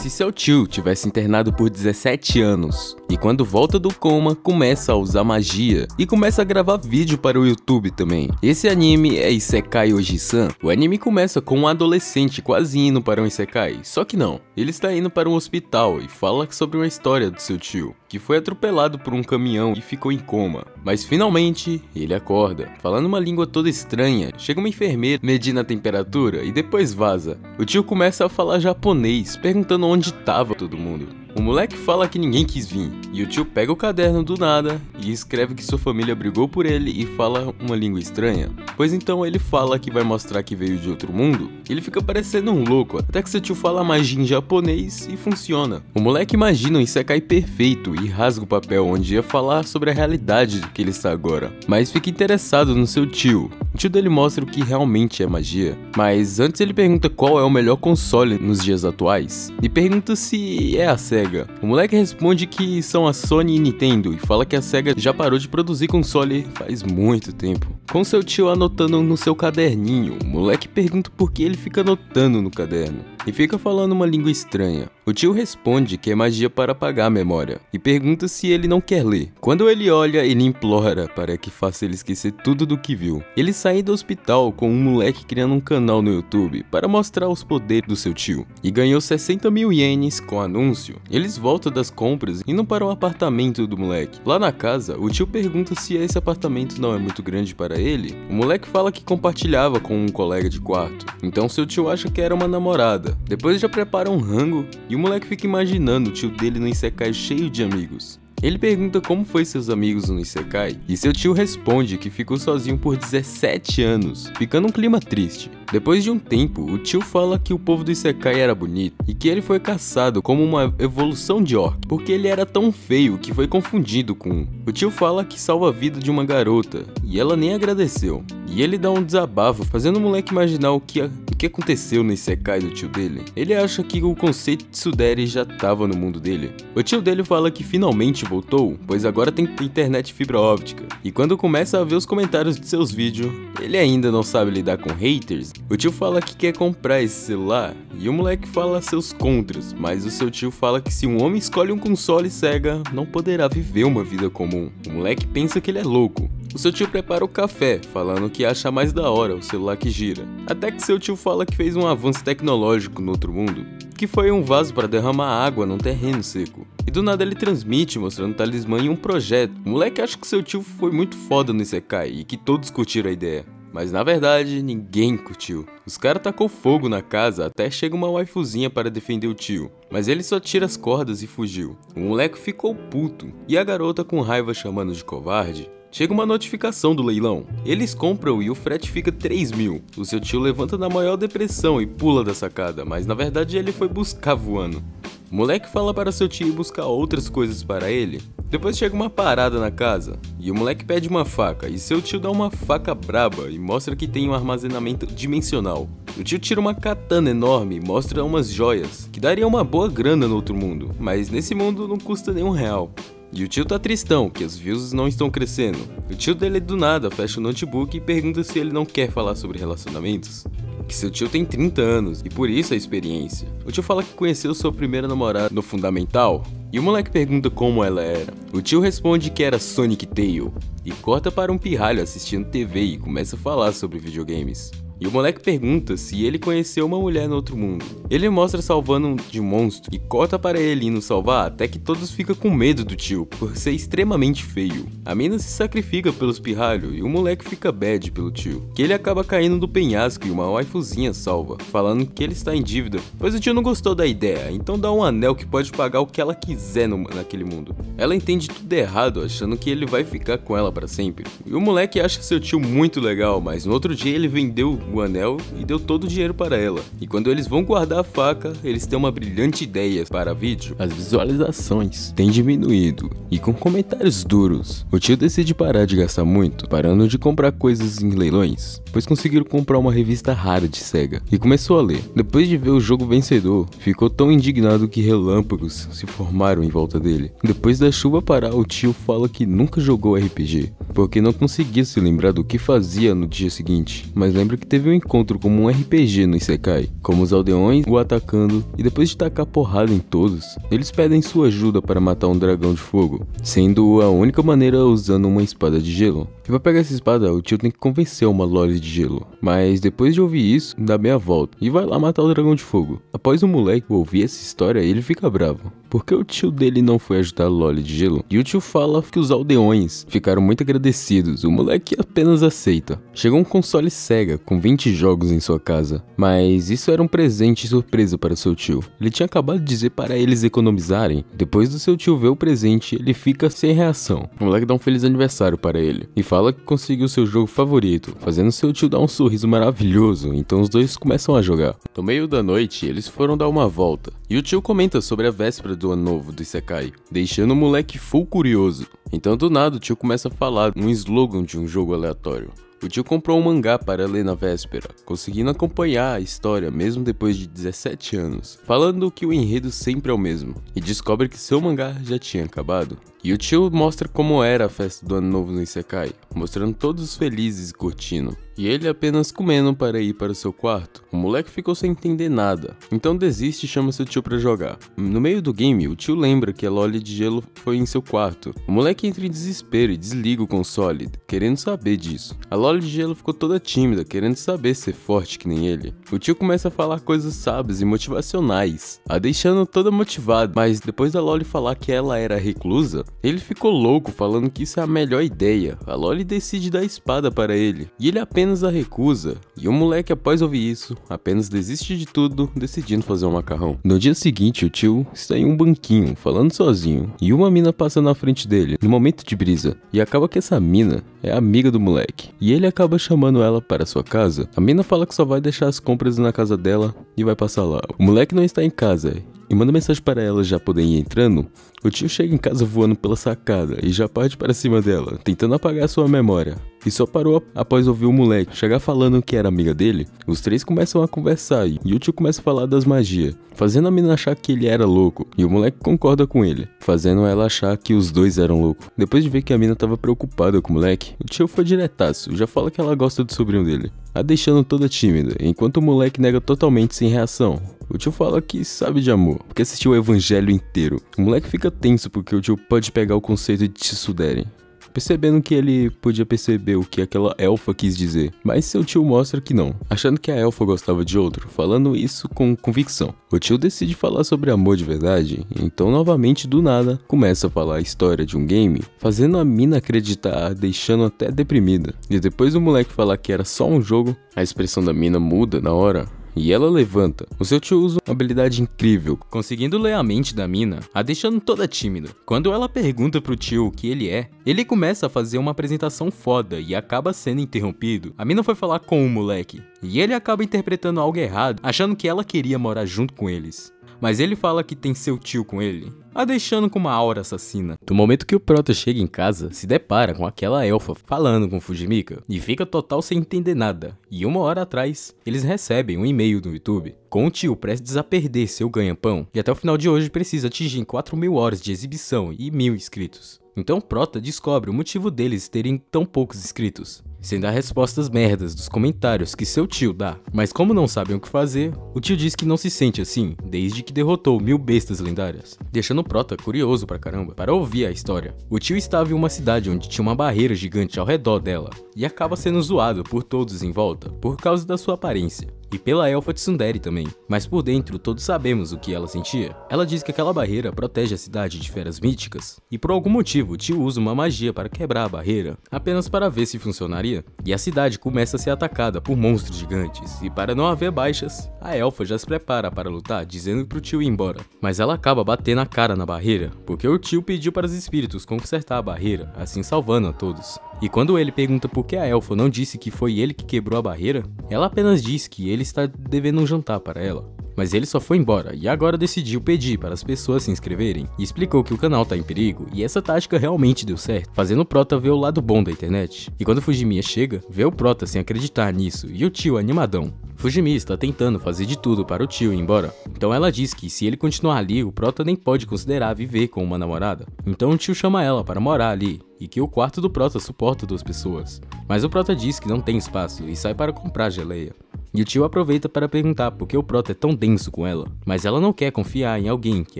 se seu tio tivesse internado por 17 anos e quando volta do coma começa a usar magia e começa a gravar vídeo para o YouTube também. Esse anime é Isekai Oji-san. O anime começa com um adolescente quase indo para um Isekai, só que não. Ele está indo para um hospital e fala sobre uma história do seu tio, que foi atropelado por um caminhão e ficou em coma. Mas finalmente, ele acorda, falando uma língua toda estranha. Chega uma enfermeira medindo a temperatura e depois vaza. O tio começa a falar japonês, perguntando onde estava todo mundo. O moleque fala que ninguém quis vir, e o tio pega o caderno do nada e escreve que sua família brigou por ele e fala uma língua estranha. Pois então ele fala que vai mostrar que veio de outro mundo, e ele fica parecendo um louco, até que seu tio fala magia em japonês e funciona. O moleque imagina um isekai perfeito e rasga o papel onde ia falar sobre a realidade que ele está agora, mas fica interessado no seu tio. O tio dele mostra o que realmente é magia, mas antes ele pergunta qual é o melhor console nos dias atuais, e pergunta se é a SEGA. O moleque responde que são a Sony e Nintendo, e fala que a SEGA já parou de produzir console faz muito tempo. Com seu tio anotando no seu caderninho, o moleque pergunta por que ele fica anotando no caderno, e fica falando uma língua estranha. O tio responde que é magia para apagar a memória, e pergunta se ele não quer ler. Quando ele olha, ele implora para que faça ele esquecer tudo do que viu. Ele sai do hospital com um moleque criando um canal no YouTube para mostrar os poderes do seu tio, e ganhou 60 mil ienes com anúncio. Eles voltam das compras indo para o apartamento do moleque. Lá na casa, o tio pergunta se esse apartamento não é muito grande para ele. O moleque fala que compartilhava com um colega de quarto, então seu tio acha que era uma namorada. Depois já prepara um rango e o moleque fica imaginando o tio dele no isekai cheio de amigos. Ele pergunta como foi seus amigos no isekai e seu tio responde que ficou sozinho por 17 anos, ficando um clima triste. Depois de um tempo, o tio fala que o povo do isekai era bonito e que ele foi caçado como uma evolução de orc, porque ele era tão feio que foi confundido com um. O tio fala que salva a vida de uma garota e ela nem agradeceu. E ele dá um desabafo, fazendo o moleque imaginar o que aconteceu no isekai do tio dele. Ele acha que o conceito de tsundere já estava no mundo dele. O tio dele fala que finalmente voltou, pois agora tem internet fibra óptica. E quando começa a ver os comentários de seus vídeos, ele ainda não sabe lidar com haters. O tio fala que quer comprar esse celular e o moleque fala seus contras, mas o seu tio fala que se um homem escolhe um console SEGA, não poderá viver uma vida comum. O moleque pensa que ele é louco. O seu tio prepara o café, falando que acha mais da hora o celular que gira. Até que seu tio fala que fez um avanço tecnológico no outro mundo, que foi um vaso para derramar água num terreno seco. E do nada ele transmite, mostrando o talismã em um projeto. O moleque acha que seu tio foi muito foda no isekai e que todos curtiram a ideia. Mas na verdade, ninguém curtiu. Os caras tacou fogo na casa até chega uma waifuzinha para defender o tio, mas ele só tira as cordas e fugiu. O moleque ficou puto, e a garota com raiva chamando de covarde. Chega uma notificação do leilão. Eles compram e o frete fica 3 mil. O seu tio levanta na maior depressão e pula da sacada, mas na verdade ele foi buscar voando. O moleque fala para seu tio ir buscar outras coisas para ele. Depois chega uma parada na casa, e o moleque pede uma faca, e seu tio dá uma faca braba e mostra que tem um armazenamento dimensional. O tio tira uma katana enorme e mostra umas joias, que daria uma boa grana no outro mundo, mas nesse mundo não custa nenhum real. E o tio tá tristão, que as views não estão crescendo. O tio dele do nada fecha o notebook e pergunta se ele não quer falar sobre relacionamentos. Que seu tio tem 30 anos e por isso a experiência. O tio fala que conheceu sua primeira namorada no fundamental. E o moleque pergunta como ela era. O tio responde que era Sonic Tail. E corta para um pirralho assistindo TV e começa a falar sobre videogames. E o moleque pergunta se ele conheceu uma mulher no outro mundo. Ele mostra salvando um de monstro e corta para ele indo salvar até que todos ficam com medo do tio por ser extremamente feio. A mina se sacrifica pelos pirralhos e o moleque fica bad pelo tio, que ele acaba caindo do penhasco e uma waifuzinha salva, falando que ele está em dívida, pois o tio não gostou da ideia, então dá um anel que pode pagar o que ela quiser naquele mundo. Ela entende tudo errado, achando que ele vai ficar com ela para sempre. E o moleque acha seu tio muito legal, mas no outro dia ele vendeu o anel e deu todo o dinheiro para ela. E quando eles vão guardar a faca, eles têm uma brilhante ideia para vídeo. As visualizações têm diminuído e com comentários duros. O tio decide parar de gastar muito, parando de comprar coisas em leilões, pois conseguiram comprar uma revista rara de SEGA e começou a ler. Depois de ver o jogo vencedor, ficou tão indignado que relâmpagos se formaram em volta dele. Depois da chuva parar, o tio fala que nunca jogou RPG. porque não conseguia se lembrar do que fazia no dia seguinte, mas lembra que teve um encontro como um RPG no Isekai, como os aldeões o atacando, e depois de tacar porrada em todos, eles pedem sua ajuda para matar um dragão de fogo, sendo a única maneira usando uma espada de gelo. E pra pegar essa espada, o tio tem que convencer uma Loli de gelo, mas depois de ouvir isso, dá meia volta e vai lá matar o dragão de fogo. Após o moleque ouvir essa história, ele fica bravo, porque o tio dele não foi ajudar a Loli de gelo, e o tio fala que os aldeões ficaram muito agradecidos, o moleque apenas aceita. Chegou um console Sega com 20 jogos em sua casa, mas isso era um presente surpresa para seu tio. Ele tinha acabado de dizer para eles economizarem. Depois do seu tio ver o presente, ele fica sem reação. O moleque dá um feliz aniversário para ele e fala que conseguiu seu jogo favorito, fazendo seu tio dar um sorriso maravilhoso, então os dois começam a jogar. No meio da noite, eles foram dar uma volta, e o tio comenta sobre a véspera do ano novo do Isekai, deixando o moleque full curioso. Então do nada o tio começa a falar um slogan de um jogo aleatório. O tio comprou um mangá para ler na véspera, conseguindo acompanhar a história mesmo depois de 17 anos, falando que o enredo sempre é o mesmo, e descobre que seu mangá já tinha acabado. E o tio mostra como era a festa do ano novo no Isekai, mostrando todos felizes e curtindo, e ele apenas comendo para ir para o seu quarto. O moleque ficou sem entender nada, então desiste e chama seu tio para jogar. No meio do game, o tio lembra que a Loli de gelo foi em seu quarto. O moleque entra em desespero e desliga o console, querendo saber disso. A Loli de gelo ficou toda tímida, querendo saber ser forte que nem ele. O tio começa a falar coisas sábias e motivacionais, a deixando toda motivada, mas depois da Loli falar que ela era reclusa, ele ficou louco, falando que isso é a melhor ideia. A Loli decide dar a espada para ele, e ele apenas a recusa. E o moleque, após ouvir isso, apenas desiste de tudo, decidindo fazer um macarrão. No dia seguinte, o tio está em um banquinho, falando sozinho, e uma mina passa na frente dele, no momento de brisa, e acaba que essa mina é amiga do moleque, e ele acaba chamando ela para sua casa. A mina fala que só vai deixar as compras na casa dela e vai passar lá. O moleque não está em casa e manda mensagem para ela já poder ir entrando. O tio chega em casa voando pela sacada e já parte para cima dela, tentando apagar sua memória. E só parou após ouvir o moleque chegar falando que era amiga dele. Os três começam a conversar e o tio começa a falar das magias, fazendo a mina achar que ele era louco. E o moleque concorda com ele, fazendo ela achar que os dois eram loucos. Depois de ver que a mina tava preocupada com o moleque, o tio foi diretaço, já fala que ela gosta do sobrinho dele, a deixando toda tímida, enquanto o moleque nega totalmente sem reação. O tio fala que sabe de amor, porque assistiu o evangelho inteiro. O moleque fica tenso porque o tio pode pegar o conceito de tsundere, percebendo que ele podia perceber o que aquela elfa quis dizer, mas seu tio mostra que não, achando que a elfa gostava de outro, falando isso com convicção. O tio decide falar sobre amor de verdade, então novamente do nada começa a falar a história de um game, fazendo a mina acreditar, deixando até deprimida. E depois do moleque falar que era só um jogo, a expressão da mina muda na hora, e ela levanta. O seu tio usa uma habilidade incrível, conseguindo ler a mente da mina, a deixando toda tímida. Quando ela pergunta pro tio o que ele é, ele começa a fazer uma apresentação foda e acaba sendo interrompido. A mina foi falar com o moleque, e ele acaba interpretando algo errado, achando que ela queria morar junto com eles. Mas ele fala que tem seu tio com ele, a deixando com uma aura assassina. No momento que o Prota chega em casa, se depara com aquela elfa falando com Fujimika e fica total sem entender nada. E uma hora atrás, eles recebem um e-mail do YouTube com o tio prestes a perder seu ganha-pão e até o final de hoje precisa atingir 4.000 horas de exibição e 1.000 inscritos. Então Prota descobre o motivo deles terem tão poucos inscritos, sem dar respostas merdas dos comentários que seu tio dá. Mas como não sabem o que fazer, o tio diz que não se sente assim desde que derrotou 1000 bestas lendárias, deixando o Prota curioso pra caramba para ouvir a história. O tio estava em uma cidade onde tinha uma barreira gigante ao redor dela e acaba sendo zoado por todos em volta por causa da sua aparência. E pela elfa tsundere também, mas por dentro todos sabemos o que ela sentia. Ela diz que aquela barreira protege a cidade de feras míticas, e por algum motivo o tio usa uma magia para quebrar a barreira, apenas para ver se funcionaria. E a cidade começa a ser atacada por monstros gigantes, e para não haver baixas, a elfa já se prepara para lutar, dizendo pro tio ir embora. Mas ela acaba batendo a cara na barreira, porque o tio pediu para os espíritos consertar a barreira, assim salvando a todos. E quando ele pergunta por que a elfa não disse que foi ele que quebrou a barreira, ela apenas diz que ele está devendo um jantar para ela. mas ele só foi embora e agora decidiu pedir para as pessoas se inscreverem e explicou que o canal tá em perigo e essa tática realmente deu certo, fazendo o Prota ver o lado bom da internet. E quando Fujimiya chega, vê o Prota sem acreditar nisso e o tio animadão. Fujimiya está tentando fazer de tudo para o tio ir embora, então ela diz que se ele continuar ali, o Prota nem pode considerar viver com uma namorada. Então o tio chama ela para morar ali, e que o quarto do Prota suporta 2 pessoas. Mas o Prota diz que não tem espaço e sai para comprar geleia. E o tio aproveita para perguntar por que o Prota é tão denso com ela, mas ela não quer confiar em alguém que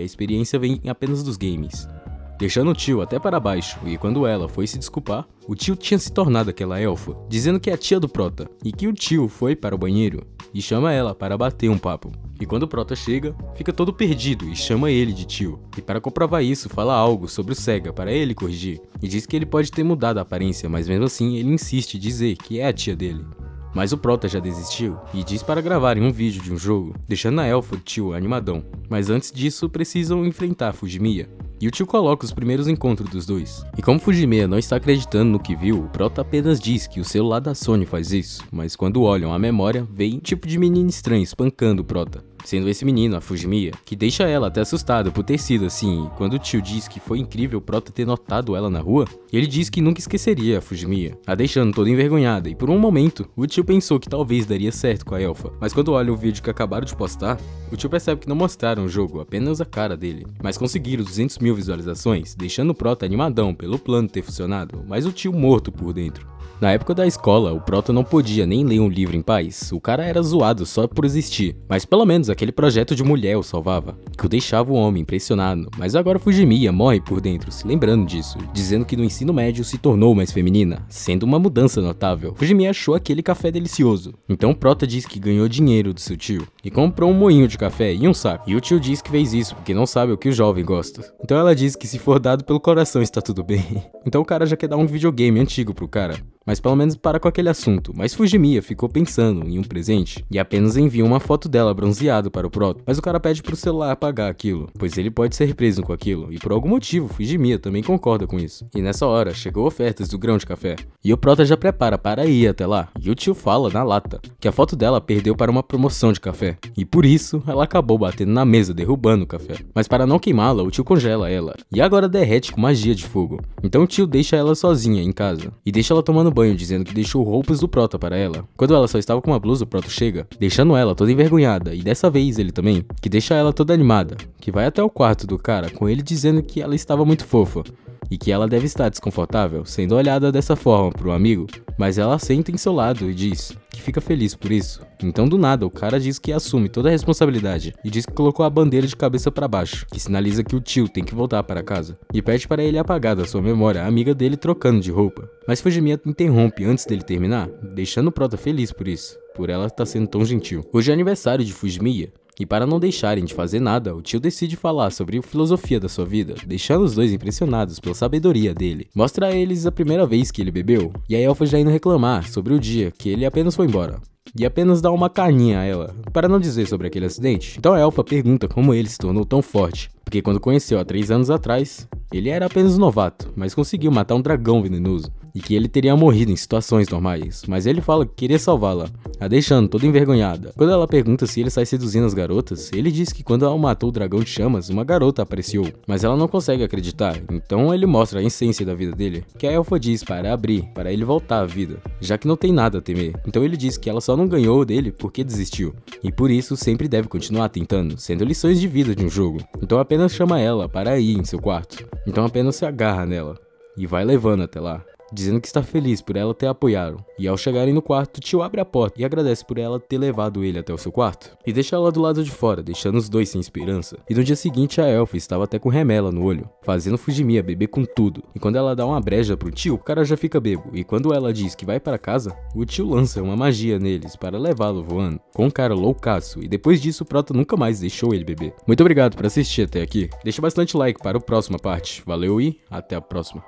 a experiência vem apenas dos games, deixando o tio até para baixo, e quando ela foi se desculpar, o tio tinha se tornado aquela elfa, dizendo que é a tia do Prota, e que o tio foi para o banheiro e chama ela para bater um papo. E quando o Prota chega, fica todo perdido e chama ele de tio, e para comprovar isso fala algo sobre o Sega para ele corrigir, e diz que ele pode ter mudado a aparência, mas mesmo assim ele insiste em dizer que é a tia dele. Mas o Prota já desistiu e diz para gravarem um vídeo de um jogo, deixando a elfa do tio animadão. Mas antes disso precisam enfrentar Fujimiya. E o tio coloca os primeiros encontros dos dois. E como Fujimiya não está acreditando no que viu, o Prota apenas diz que o celular da Sony faz isso. Mas quando olham a memória, vem um tipo de menino estranho espancando o Prota. Sendo esse menino a Fujimiya, que deixa ela até assustada por ter sido assim, e quando o tio diz que foi incrível o Prota ter notado ela na rua, ele diz que nunca esqueceria a Fujimiya, a deixando toda envergonhada, e por um momento, o tio pensou que talvez daria certo com a elfa, mas quando olha o vídeo que acabaram de postar, o tio percebe que não mostraram o jogo, apenas a cara dele, mas conseguiram 200 mil visualizações, deixando o Prota animadão pelo plano ter funcionado, mas o tio morto por dentro. Na época da escola, o Prota não podia nem ler um livro em paz, o cara era zoado só por existir, mas pelo menos aquele projeto de mulher o salvava, que o deixava o homem impressionado, mas agora Fujimiya morre por dentro, se lembrando disso, dizendo que no ensino médio se tornou mais feminina, sendo uma mudança notável. Fujimiya achou aquele café delicioso, então o Prota diz que ganhou dinheiro do seu tio, e comprou um moinho de café e um saco, e o tio diz que fez isso porque não sabe o que o jovem gosta, então ela diz que se for dado pelo coração está tudo bem, então o cara já quer dar um videogame antigo pro cara. Mas pelo menos para com aquele assunto, mas Fujimiya ficou pensando em um presente e apenas envia uma foto dela bronzeado para o Prota, mas o cara pede pro celular apagar aquilo, pois ele pode ser preso com aquilo, e por algum motivo Fujimiya também concorda com isso. E nessa hora chegou ofertas do grão de café, e o Prota já prepara para ir até lá, e o tio fala na lata que a foto dela perdeu para uma promoção de café, e por isso ela acabou batendo na mesa derrubando o café, mas para não queimá-la o tio congela ela, e agora derrete com magia de fogo, então o tio deixa ela sozinha em casa, e deixa ela tomando banho dizendo que deixou roupas do Prota para ela. Quando ela só estava com uma blusa, o Prota chega, deixando ela toda envergonhada, e dessa vez ele também, que deixa ela toda animada, que vai até o quarto do cara com ele dizendo que ela estava muito fofa, e que ela deve estar desconfortável, sendo olhada dessa forma por um amigo, mas ela senta em seu lado e diz que fica feliz por isso. Então do nada o cara diz que assume toda a responsabilidade e diz que colocou a bandeira de cabeça para baixo, que sinaliza que o tio tem que voltar para casa, e pede para ele apagar da sua memória a amiga dele trocando de roupa. Mas Fujimiya interrompe antes dele terminar, deixando o Prota feliz por isso, por ela estar sendo tão gentil. Hoje é aniversário de Fujimiya, e para não deixarem de fazer nada, o tio decide falar sobre a filosofia da sua vida, deixando os dois impressionados pela sabedoria dele. Mostra a eles a primeira vez que ele bebeu, e a elfa já indo reclamar sobre o dia que ele apenas foi embora, e apenas dá uma carninha a ela, para não dizer sobre aquele acidente. Então a elfa pergunta como ele se tornou tão forte, porque quando conheceu há 3 anos atrás, ele era apenas um novato, mas conseguiu matar um dragão venenoso, e que ele teria morrido em situações normais, mas ele fala que queria salvá-la, a deixando toda envergonhada. Quando ela pergunta se ele sai seduzindo as garotas, ele diz que quando ela matou o dragão de chamas, uma garota apareceu, mas ela não consegue acreditar, então ele mostra a essência da vida dele, que a elfa diz para abrir, para ele voltar à vida, já que não tem nada a temer. Então ele diz que ela só não ganhou dele porque desistiu, e por isso sempre deve continuar tentando, sendo lições de vida de um jogo. Então apenas chama ela para ir em seu quarto, então apenas se agarra nela, e vai levando até lá, dizendo que está feliz por ela ter apoiado. E ao chegarem no quarto, o tio abre a porta e agradece por ela ter levado ele até o seu quarto, e deixa ela do lado de fora, deixando os dois sem esperança. E no dia seguinte a elfa estava até com remela no olho, fazendo Fujimiya beber com tudo, e quando ela dá uma breja pro tio, o cara já fica bebo, e quando ela diz que vai para casa, o tio lança uma magia neles para levá-lo voando, com um cara loucaço, e depois disso o Prota nunca mais deixou ele beber. Muito obrigado por assistir até aqui, deixa bastante like para a próxima parte, valeu e até a próxima.